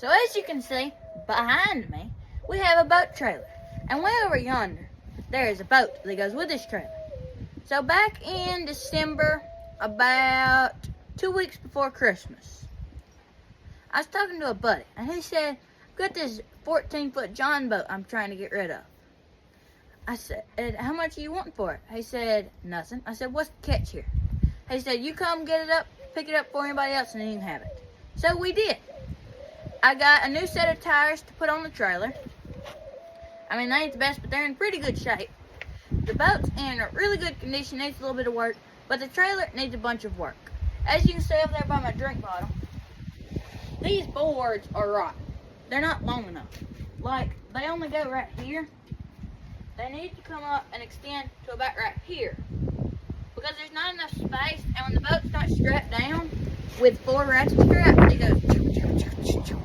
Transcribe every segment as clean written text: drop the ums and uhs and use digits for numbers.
So as you can see, behind me, we have a boat trailer. And way over yonder, there is a boat that goes with this trailer. So back in December, about 2 weeks before Christmas, I was talking to a buddy, and he said, I've got this 14-foot John boat I'm trying to get rid of. I said, how much are you wanting for it? He said, nothing. I said, what's the catch here? He said, you come get it up, pick it up for anybody else, and then you can have it. So we did. I got a new set of tires to put on the trailer. I mean, they ain't the best, but they're in pretty good shape. The boat's in a really good condition, needs a little bit of work, but the trailer needs a bunch of work. As you can see over there by my drink bottle, these boards are rotten. They're not long enough. Like, they only go right here. They need to come up and extend to about right here, because there's not enough space, and when the boat's not strapped down with 4 ratchet straps, it goes choo, choo, choo, choo, choo.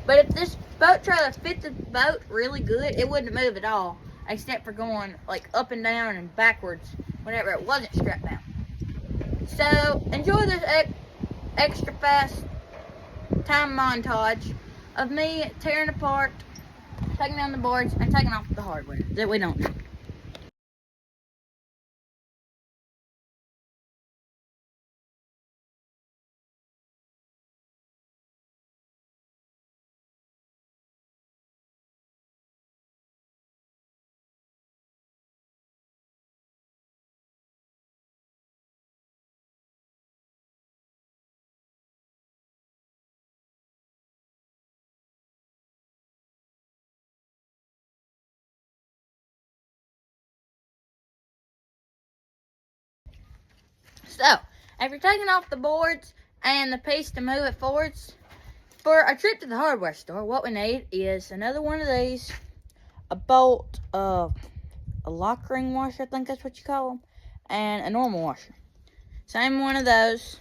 But if this boat trailer fit the boat really good, it wouldn't move at all, except for going like up and down and backwards whenever it wasn't strapped down. So enjoy this extra fast time montage of me tearing apart, taking down the boards, and taking off the hardware that we don't need. So, after taking off the boards and the piece to move it forwards, for a trip to the hardware store, what we need is another one of these, a bolt, a lock ring washer, I think that's what you call them, and a normal washer. Same one of those.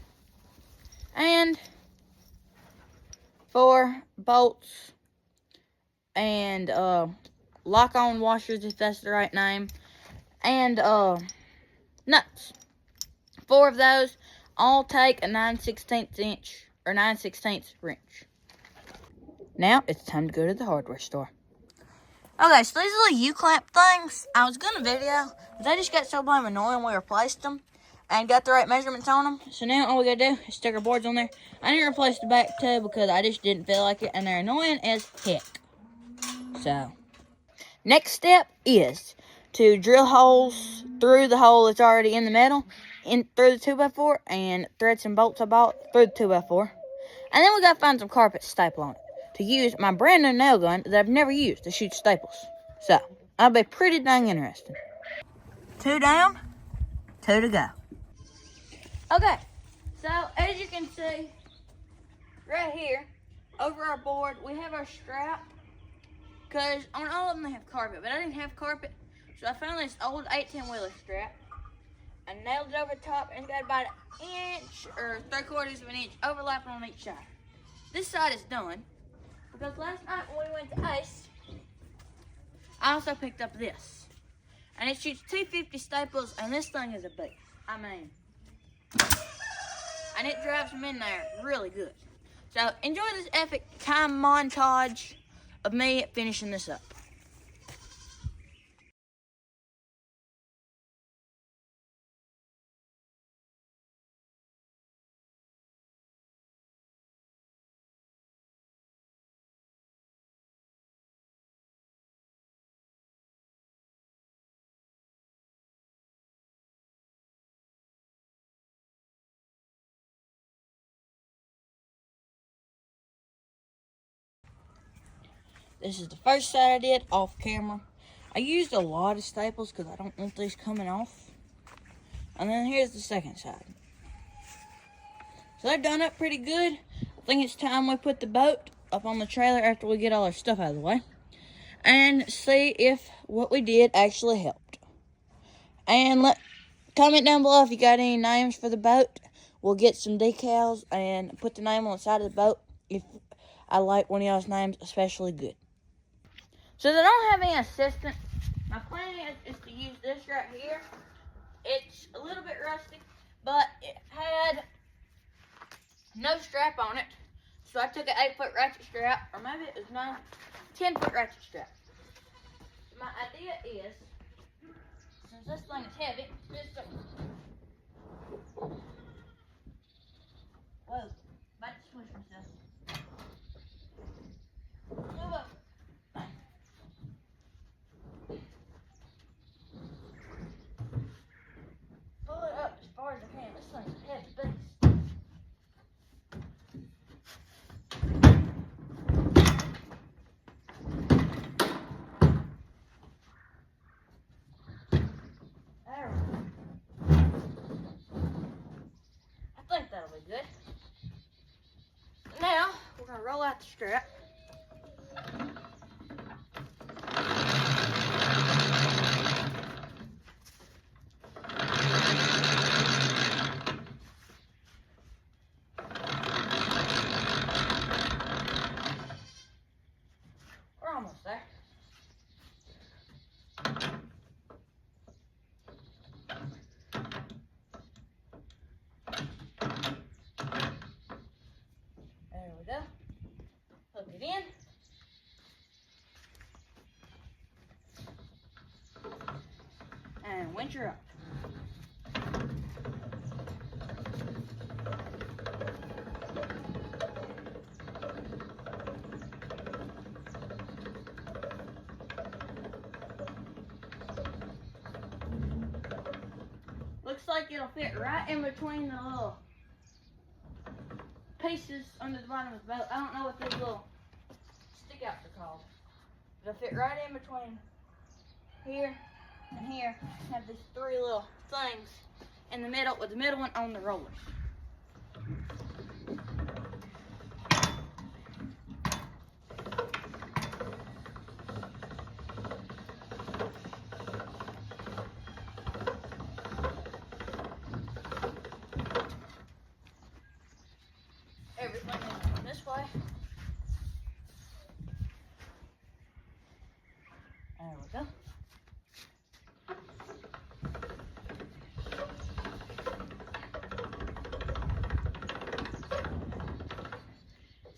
And 4 bolts and lock-on washers, if that's the right name, and nuts. 4 of those all take a 9/16 inch or 9/16 wrench. Now it's time to go to the hardware store. Okay, so these little U-clamp things, I was gonna video, but they just got so damn annoying we replaced them and got the right measurements on them. So now all we gotta do is stick our boards on there. I didn't replace the back too because I just didn't feel like it, and they're annoying as heck. So, next step is to drill holes through the hole that's already in the metal, through the 2x4, and thread some bolts I bought through the 2x4. And then we gotta find some carpet to staple on it to use my brand new nail gun that I've never used to shoot staples. So, that'll be pretty dang interesting. 2 down, 2 to go. Okay, so as you can see, right here, over our board, we have our strap. Because on all of them they have carpet, but I didn't have carpet, so I found this old 18-wheeler strap. I nailed it over the top, and it's got about an inch or 3/4 of an inch overlapping on each side. This side is done, because last night when we went to Ace, I also picked up this. And it shoots 250 staples, and this thing is a beast. I mean, and it drives them in there really good. So enjoy this epic time montage of me finishing this up. This is the first side I did off camera. I used a lot of staples because I don't want these coming off. And then here's the second side. So they're done up pretty good. I think it's time we put the boat up on the trailer after we get all our stuff out of the way, and see if what we did actually helped. And comment down below if you got any names for the boat. We'll get some decals and put the name on the side of the boat if I like one of y'all's names especially good. Since I don't have any assistant, my plan is to use this right here. It's a little bit rusty, but it had no strap on it, So I took an 8-foot ratchet strap, or maybe it was 10-foot ratchet strap. My idea is, since this thing is heavy, just whoa, about to squish myself. Move up. Pull it up as far as I can. This thing's a heavy beast. There we go. I think that'll be good. Now, we're going to roll out the strap. We're almost there. There we go. Hook it in. And winch her up. Looks like it'll fit right in between the little pieces under the bottom of the boat. I don't know what these little stick outs are called. It'll fit right in between here and here. Have these 3 little things in the middle, with the middle one on the rollers. Everything is this way. There we go.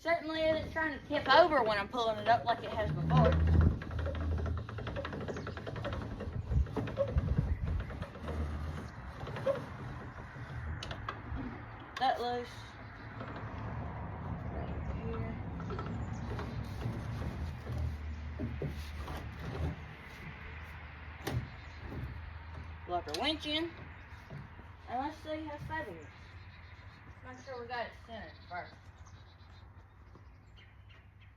Certainly isn't trying to tip over when I'm pulling it up like it has before. That loose. Lock our winch in. And let's see how stable it is. Make sure we got it centered first.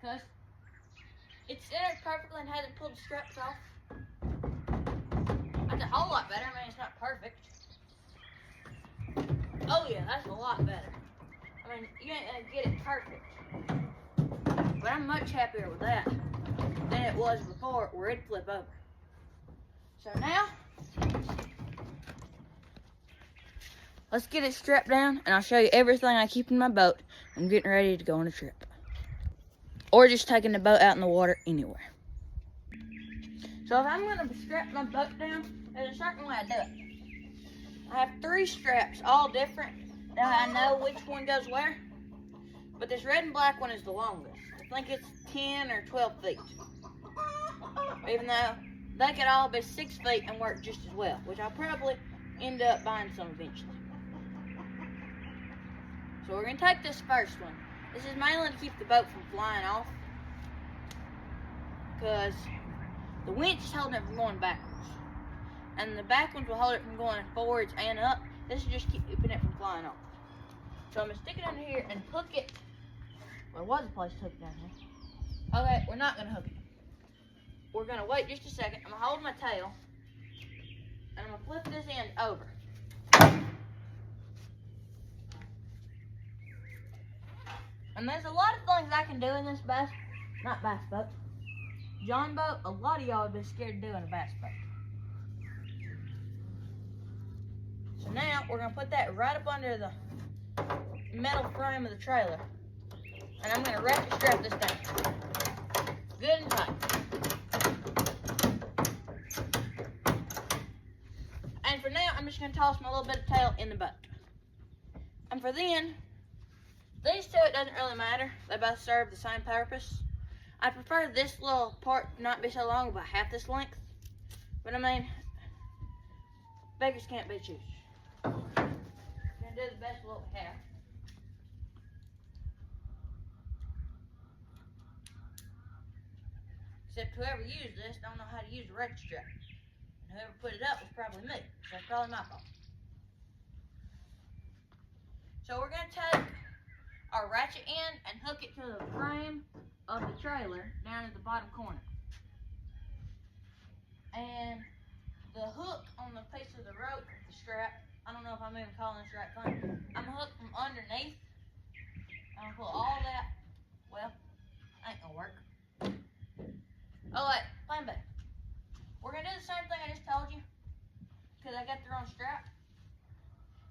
Because it's centered perfectly and hasn't pulled the straps off. That's a whole lot better. I mean, it's not perfect. Oh yeah, that's a lot better. I mean, you ain't gonna get it perfect. But I'm much happier with that than it was before, where it'd flip over. So now, let's get it strapped down, and I'll show you everything I keep in my boat. I'm getting ready to go on a trip. Or just taking the boat out in the water anywhere. So if I'm going to strap my boat down, there's a certain way I do it. I have 3 straps, all different. Now I know which one goes where. But this red and black one is the longest. I think it's 10 or 12 feet. Even though they could all be 6 feet and work just as well, which I'll probably end up buying some eventually. So we're going to take this first one. This is mainly to keep the boat from flying off, because the winch is holding it from going backwards. And the back ones will hold it from going forwards and up. This is just keeping it from flying off. So I'm going to stick it under here and hook it. Well, there was a place to hook it down here. Okay, we're not going to hook it. We're going to wait just a second. I'm going to hold my tail, and I'm going to flip this end over. And there's a lot of things I can do in this bass boat. John boat, a lot of y'all have been scared to do in a bass boat. So now we're going to put that right up under the metal frame of the trailer. And I'm going to ratchet strap this down. Good and tight. And for now, I'm just going to toss my little bit of tail in the boat. And for then, These two, it doesn't really matter. They both serve the same purpose. I prefer this little part not be so long, about half this length. But I mean, beggars can't be choosers. Gonna do the best with what we have. Except whoever used this don't know how to use a ratchet strap. And whoever put it up was probably me. So that's probably my fault. So we're gonna take our ratchet end and hook it to the frame of the trailer down at the bottom corner. And the hook on the piece of the rope, the strap, I don't know if I'm even calling this the right thing. I'm gonna hook from underneath. I'm gonna pull all that. Well, ain't gonna work. Oh wait, plan B. We're gonna do the same thing I just told you, because I got the wrong strap.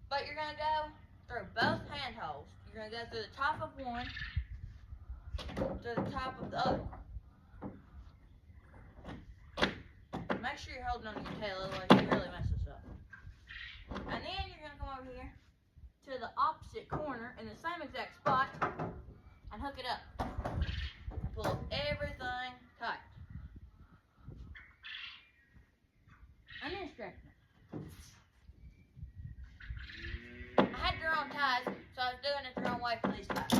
But you're gonna go through both handholds. You're gonna go through the top of one to the top of the other one. Make sure you're holding on to your tail, otherwise you really mess this up. And then you're gonna come over here to the opposite corner in the same exact spot and hook it up. And pull everything tight. And then straighten it. I had the wrong ties, so I was doing it the wrong way for these ties.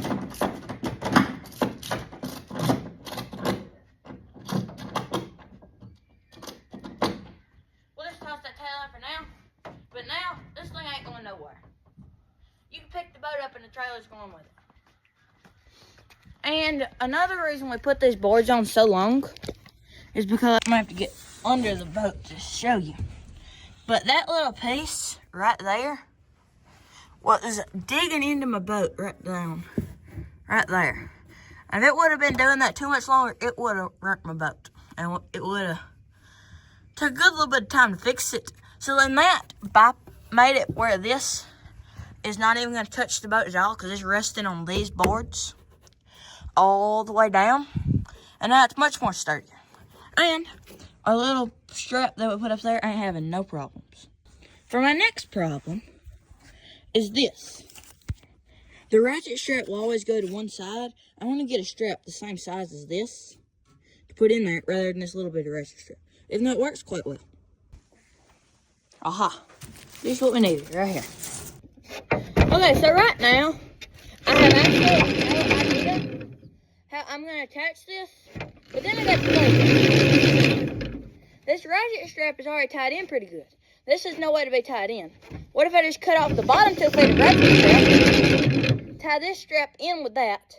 We'll just toss that tail in for now. But now, this thing ain't going nowhere. You can pick the boat up and the trailer's going with it. And another reason we put these boards on so long is because I'm gonna have to get under the boat to show you. But that little piece right there was digging into my boat right down, right there. And if it would have been doing that too much longer, it would have wrecked my boat. And it would have took a good little bit of time to fix it. So then that made it where this is not even going to touch the boat at all, because it's resting on these boards all the way down. And now it's much more sturdier. And our little strap that we put up there ain't having no problems. For my next problem is this. The ratchet strap will always go to one side. I want to get a strap the same size as this to put in there rather than this little bit of ratchet strap. Even though it works quite well. Aha. This is what we needed right here. Okay, so right now, I have actually no idea how I'm going to attach this. But then I got to think. This ratchet strap is already tied in pretty good. This is no way to be tied in. What if I just cut off the bottom 2 feet of ratchet strap, tie this strap in with that,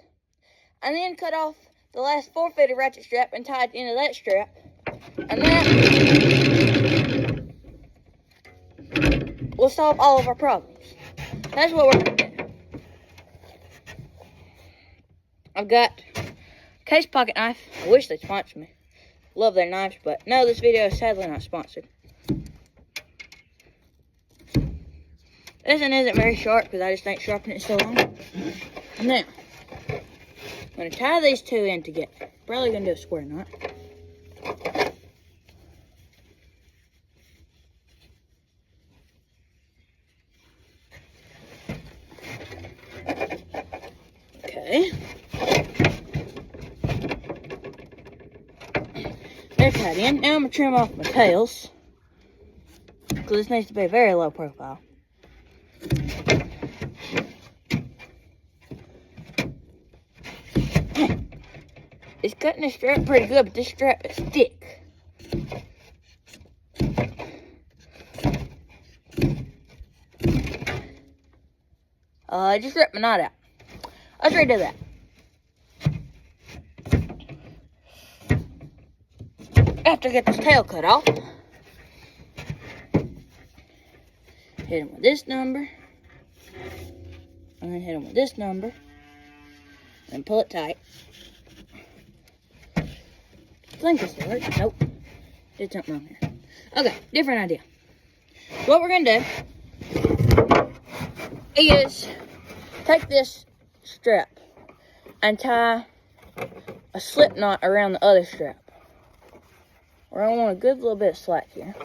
and then cut off the last 4 feet of ratchet strap and tie it into that strap, and that will solve all of our problems. That's what we're going to do. I've got Case Pocket Knife. I wish they'd sponsor me. Love their knives, but no, this video is sadly not sponsored. This one isn't very sharp because I just ain't sharpening it so long. Now, I'm going to tie these two in together. Probably going to do a square knot. Okay. They're tied in. Now I'm going to trim off my tails, because this needs to be very low profile. It's cutting the strap pretty good, but this strap is thick. I just ripped my knot out. Let's redo that. After I get this tail cut off, hit him with this number, and then hit him with this number, and pull it tight. I think this will work. Nope. Did something wrong here. Okay, different idea. What we're gonna do is take this strap and tie a slip knot around the other strap. We're gonna want a good little bit of slack here.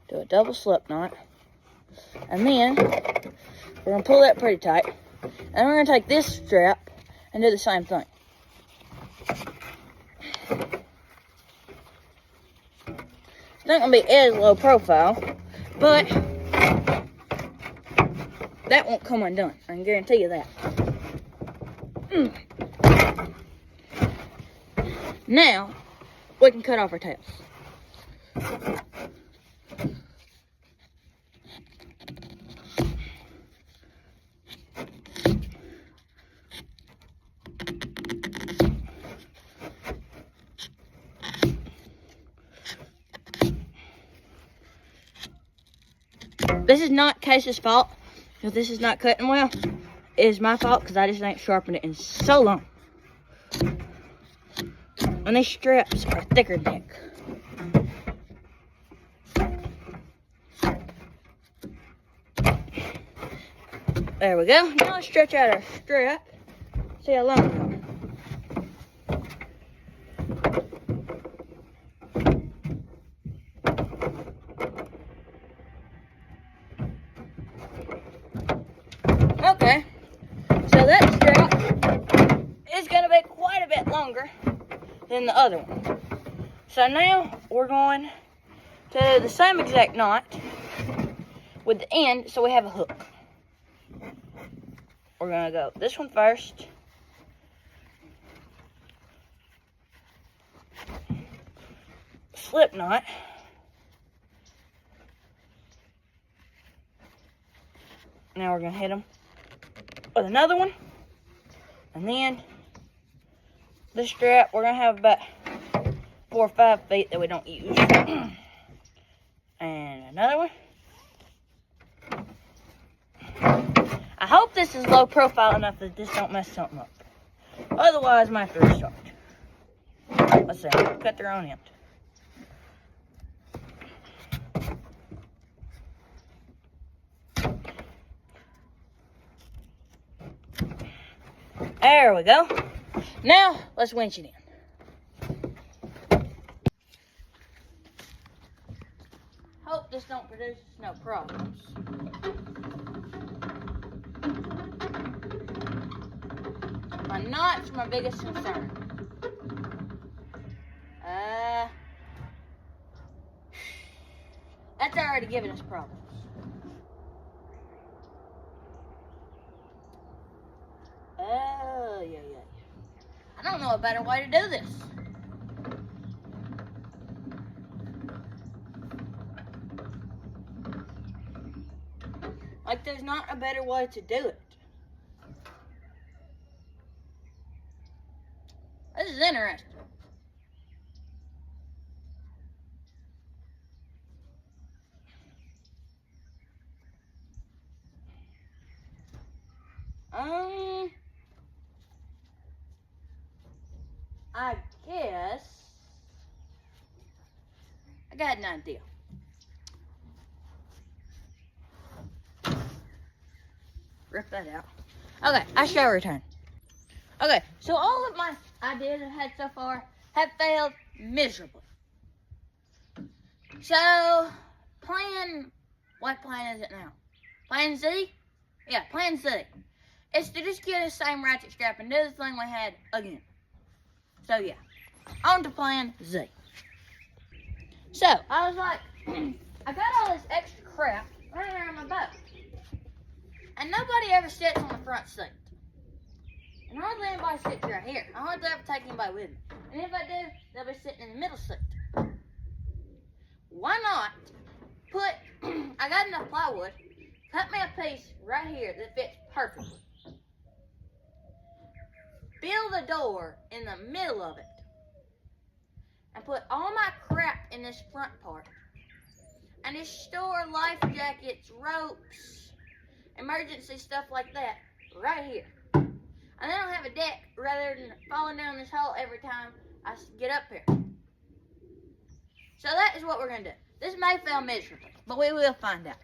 Do a double slip knot, and then We're going to pull that pretty tight. And we're going to take this strap and do the same thing. It's not going to be as low profile, but that won't come undone. I can guarantee you that. Now, we can cut off our tails. This is not Case's fault, because this is not cutting well. It is my fault, because I just ain't sharpened it in so long. And these straps are thicker than heck. There we go. Now let's stretch out our strap. See how long it is. Okay, so that strap is going to be quite a bit longer than the other one. So now we're going to do the same exact knot with the end, so we have a hook. We're going to go this one first. Slip knot. Now we're going to hit them with another one. And then this strap, we're going to have about 4 or 5 feet that we don't use. And another one. I hope this is low profile enough that this don't mess something up. Otherwise, I might have to restart. Let's see, cut their own end. There we go. Now, let's winch it in. Hope this don't produce no problems. My knot's my biggest concern. That's already giving us problems. Oh, yeah. I don't know a better way to do this. Like, there's not a better way to do it. This is interesting. I guess I got an idea. Rip that out. Okay, I shall return. Okay, so all of my ideas I've had so far have failed miserably. So, what plan is it now? Plan Z? Yeah, plan Z. It's to just get the same ratchet strap and do the thing we had again. So yeah, on to plan Z. So, I was like, I got all this extra crap running around my boat. And nobody ever sits on the front seat. And hardly anybody sits right here. I hardly ever take anybody with me. And if I do, they'll be sitting in the middle seat. Why not put, I got enough plywood, cut me a piece right here that fits perfectly. Build a door in the middle of it. And put all my crap in this front part. And just store life jackets, ropes, emergency stuff like that right here. And then I'll have a deck rather than falling down this hole every time I get up here. So that is what we're going to do. This may fail miserably, but we will find out.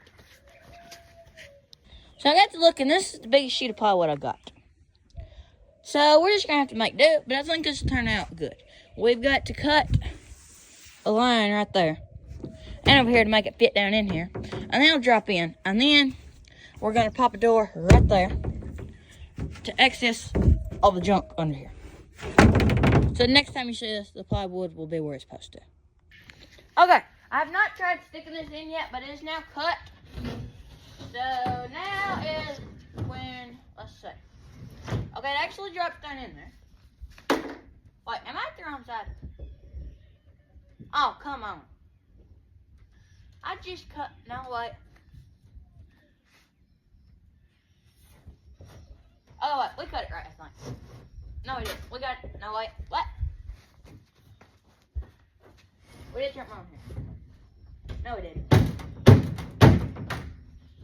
So I got to look, and this is the biggest sheet of plywood I got. So we're just going to have to make do, but I think this will turn out good. We've got to cut a line right there. And over here to make it fit down in here. And then it'll drop in. And then we're gonna pop a door right there to access all the junk under here. So next time you see this, the plywood will be where it's supposed to. Okay, I have not tried sticking this in yet, but it is now cut. So now is when, let's see. Okay, it actually drops down in there. Wait, am I at the wrong side? Oh, come on. I just cut, no, wait. Oh, wait, we cut it right, I think. No, we didn't. We got it. No, wait, what? We did turn on here. No, we didn't.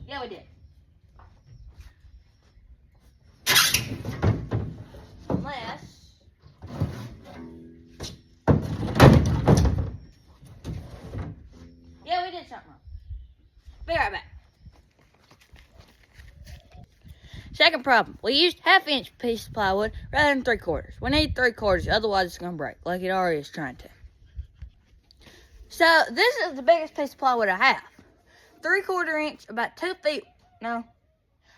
Yeah, we did. Unless... Yeah, we did something wrong. Be right back. Second problem, we used 1/2-inch piece of plywood rather than 3/4. We need 3/4, otherwise it's gonna break, like it already is trying to. So this is the biggest piece of plywood I have. 3/4 inch, about 2 feet, no,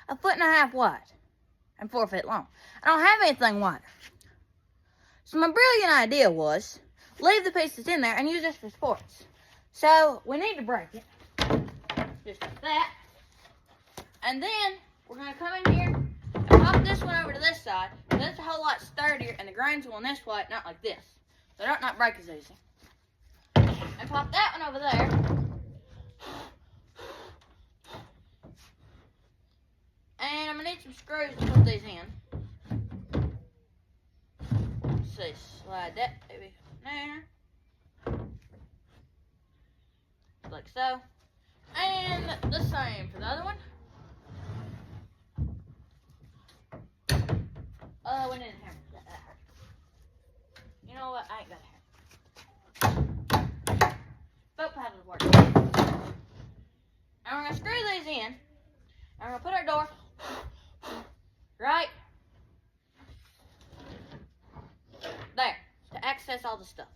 1.5 feet wide and 4 feet long. I don't have anything wider. So my brilliant idea was, leave the pieces in there and use this for supports. So we need to break it, just like that. And then we're gonna come in here and pop this one over to this side. That's a whole lot sturdier and the grains will in this way, not like this. So they don't not break as easy. And pop that one over there. And I'm gonna need some screws to put these in. Let's see, slide that maybe there. Like so. And the same for the other one. We need a hammer. That hurt. You know what? I ain't got a hammer. Boat paddles work. And we're gonna screw these in. And we're gonna put our door right there to access all the stuff.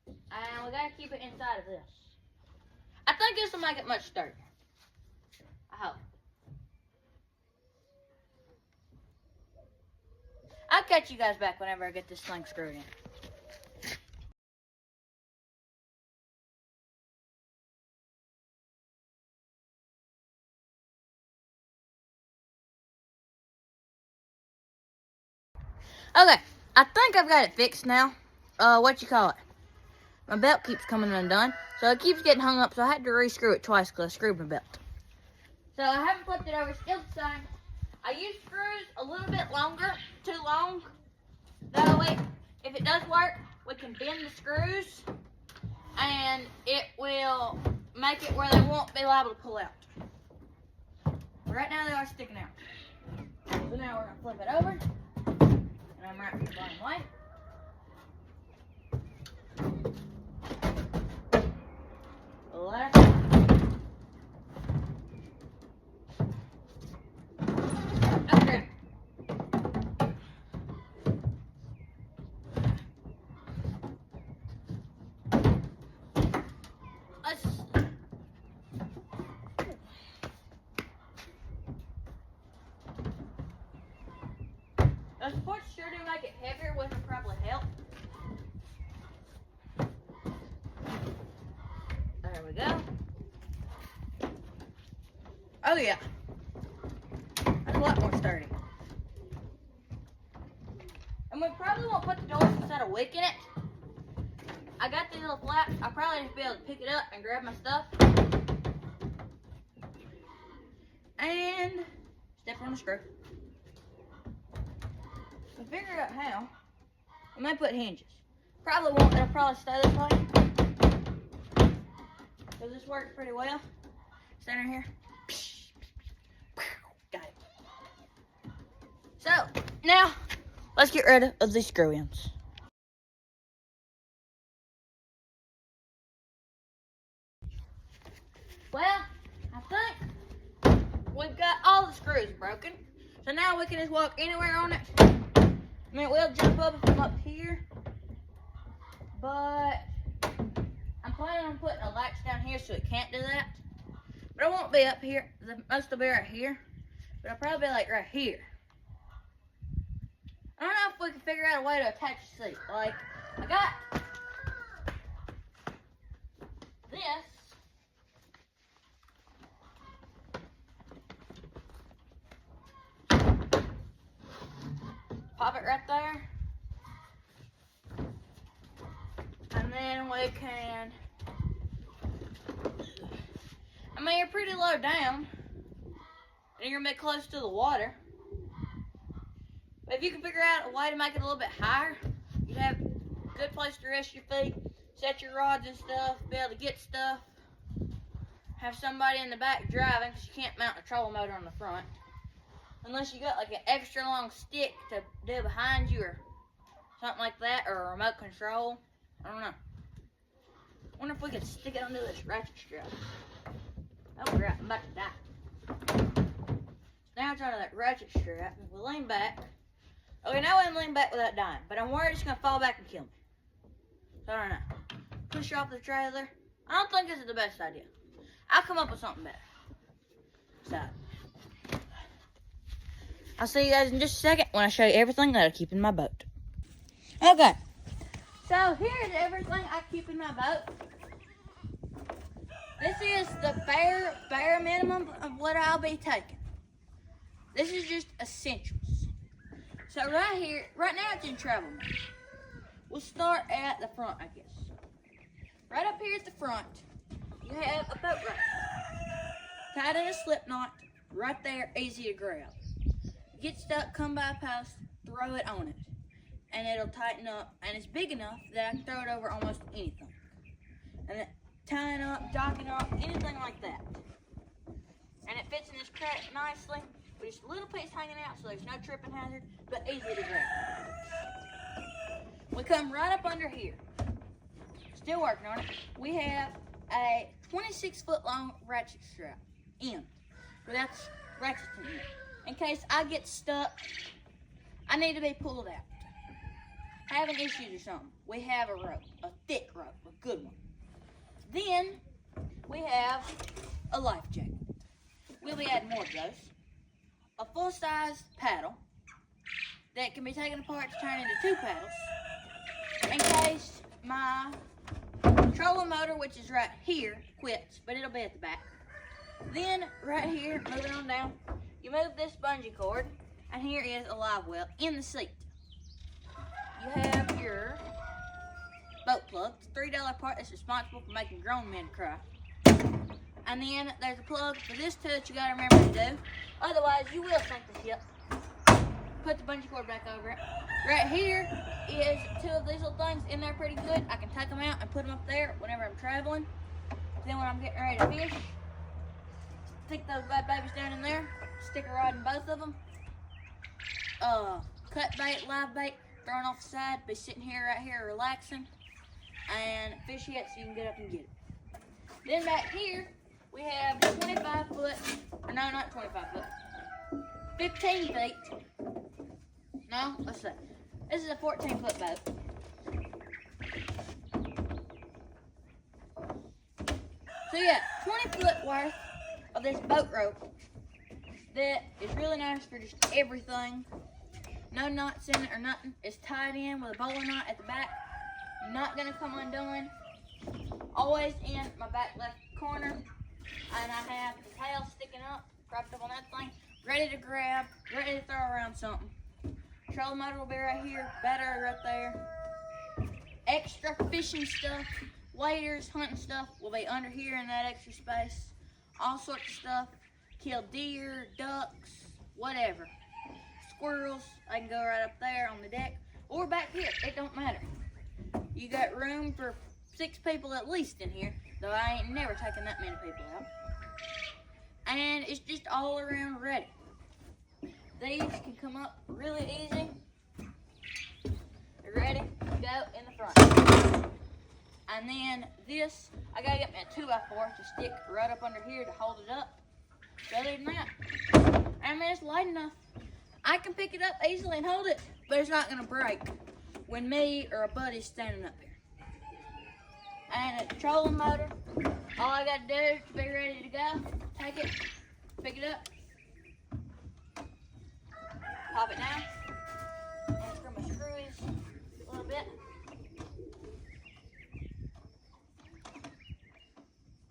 And we gotta keep it inside of this. I think this will make it much sturdier. I hope. I'll catch you guys back whenever I get this thing screwed in. Okay, I think I've got it fixed now. What you call it? My belt keeps coming undone, so it keeps getting hung up, so I had to re-screw it twice because I screwed my belt. So I haven't flipped it over, still the same. I use screws a little bit longer, too long. That way, if it does work, we can bend the screws, and it will make it where they won't be liable to pull out. But right now, they are sticking out. So now we're going to flip it over, and I'm right here the wrong way. Left. Okay. The supports sure do make it heavier, which will probably help. There we go. Oh yeah. That's a lot more sturdy. And we probably won't put the doors instead of wicking it. I got these little flaps. I'll probably just be able to pick it up and grab my stuff. And step on the screw. I figured out how. I might put hinges. Probably won't. It'll probably stay this way. So this works pretty well. Stand right here. Got it. So now let's get rid of these screw ends. Well, I think we've got all the screws broken. So now we can just walk anywhere on it. I mean, we'll jump up from up here. But I'm planning on putting a latch down here so it can't do that. But I won't be up here. Most will be right here. But I'll probably be like right here. I don't know if we can figure out a way to attach the seat. Like, I got this. Pop it right there. And then we can, I mean, you're pretty low down. And you're gonna be close to the water. But if you can figure out a way to make it a little bit higher, you'd have a good place to rest your feet, set your rods and stuff, be able to get stuff. Have somebody in the back driving, because you can't mount a trolling motor on the front. Unless you got like an extra long stick to do behind you or something like that, or a remote control. I don't know. I wonder if we could stick it under this ratchet strap. Oh crap, I'm about to die. Now it's under that ratchet strap. If we lean back. Okay, now we can lean back without dying. But I'm worried it's going to fall back and kill me. So I don't know. Push off the trailer. I don't think this is the best idea. I'll come up with something better. So, I'll see you guys in just a second when I show you everything that I keep in my boat. Okay. So here's everything I keep in my boat. This is the bare minimum of what I'll be taking. This is just essentials. So right here, right now it's in travel mode. We'll start at the front, I guess. Right up here at the front, you have a boat rack. Tied in a slip knot, right there, easy to grab. Get stuck, come by a post, throw it on it. And it'll tighten up, and it's big enough that I can throw it over almost anything. And it tying up, docking up, anything like that. And it fits in this crack nicely. With just a little piece hanging out so there's no tripping hazard, but easy to grab. We come right up under here. Still working on it. We have a 26-foot long ratchet strap in, without ratchets in it. In case I get stuck, I need to be pulled out. Having issues or something, we have a rope, a thick rope, a good one. Then we have a life jacket. We'll be adding more of those. A full-size paddle that can be taken apart to turn into 2 paddles in case my trolling motor, which is right here, quits, but it'll be at the back. Then right here, moving on down, you move this bungee cord, and here is a live well in the seat. You have your boat plug. It's a $3 part that's responsible for making grown men cry. And then there's a plug for this too that you gotta remember to do. Otherwise, you will sink the ship. Put the bungee cord back over it. Right here is 2 of these little things in there pretty good. I can take them out and put them up there whenever I'm traveling. Then when I'm getting ready to fish, stick those bad babies down in there. Stick a rod in both of them. Cut bait, live bait, thrown off the side. Be sitting here, right here, relaxing. And fish it so you can get up and get it. Then back here, we have 25 foot, or no, not 25 foot, 15 feet. No, let's see. This is a 14-foot boat. So yeah, 20 foot worth of this boat rope that is really nice for just everything. No knots in it or nothing. It's tied in with a bowler knot at the back. Not gonna come undone. Always in my back left corner. And I have the tail sticking up, propped up on that thing, ready to grab, ready to throw around something. Trolling motor will be right here, battery right there. Extra fishing stuff, waders, hunting stuff will be under here in that extra space. All sorts of stuff, kill deer, ducks, whatever. Squirrels, I can go right up there on the deck or back here, it don't matter. You got room for 6 people at least in here, though I ain't never taken that many people out. And it's just all around ready. These can come up really easy. They're ready to go in the front. And then this, I gotta get me a 2x4 to stick right up under here to hold it up. So other than that, I mean, it's light enough. I can pick it up easily and hold it, but it's not gonna break when me or a buddy's standing up here. And a trolling motor All I got to do to be ready to go, take it, pick it up, pop it down, unscrew my screws a little bit.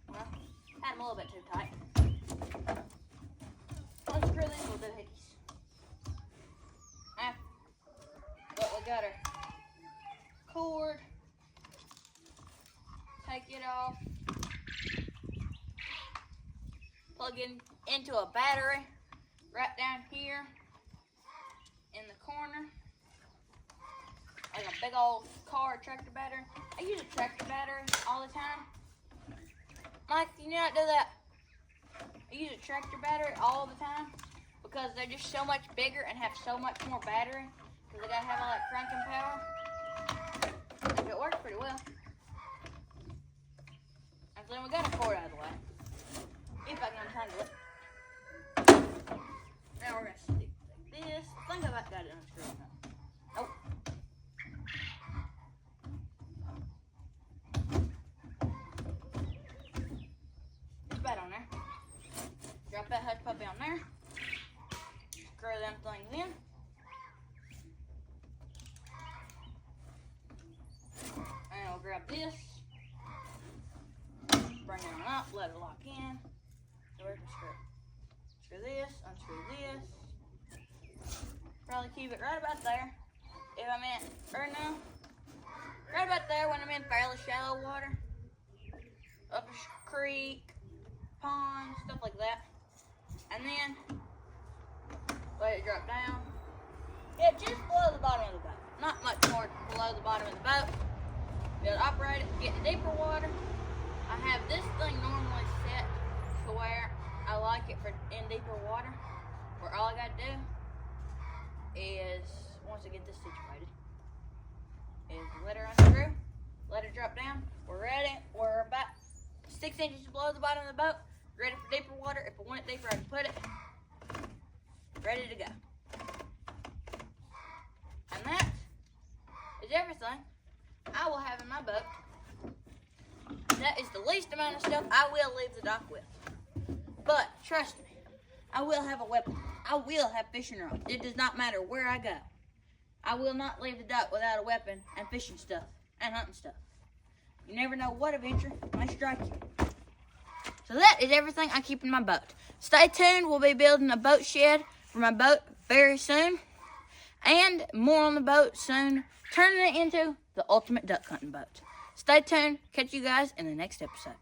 Well, had them a little bit too tight. Unscrew these little doohickeys. Now, but we got our cord. Take it off. Plug in into a battery right down here in the corner. Like a big old car tractor battery. I use a tractor battery all the time. Mike, you need not do that. I use a tractor battery all the time because they're just so much bigger and have so much more battery because they gotta have all that cranking power. And it works pretty well. And then we got a cord out of the way. If I can untangle it. Now we're gonna stick like this. I think I've got it unscrewed now. Nope. It's about on there. Drop that hush puppy on there. Screw them things in. And we'll grab this. Bring it on up, let it lock in. So where's my screw? Screw this, unscrew this. Probably keep it right about there. If I'm in, or no, right about there when I'm in fairly shallow water. Up a creek, pond, stuff like that. And then, let it drop down. Yeah, just below the bottom of the boat. Not much more below the bottom of the boat. Be able to operate it, get in deeper water. I have this thing normally set to where I like it for in deeper water, where all I gotta do is, once I get this situated, is let her unscrew, let it drop down. We're ready. We're about 6 inches below the bottom of the boat, ready for deeper water. If I want it deeper, I can put it. Ready to go. And that is everything I will have in my boat. That is the least amount of stuff I will leave the dock with. But trust me, I will have a weapon. I will have fishing rods. It does not matter where I go. I will not leave the dock without a weapon and fishing stuff and hunting stuff. You never know what adventure may strike you. So that is everything I keep in my boat. Stay tuned. We'll be building a boat shed for my boat very soon. And more on the boat soon. Turning it into the ultimate duck hunting boat. Stay tuned. Catch you guys in the next episode.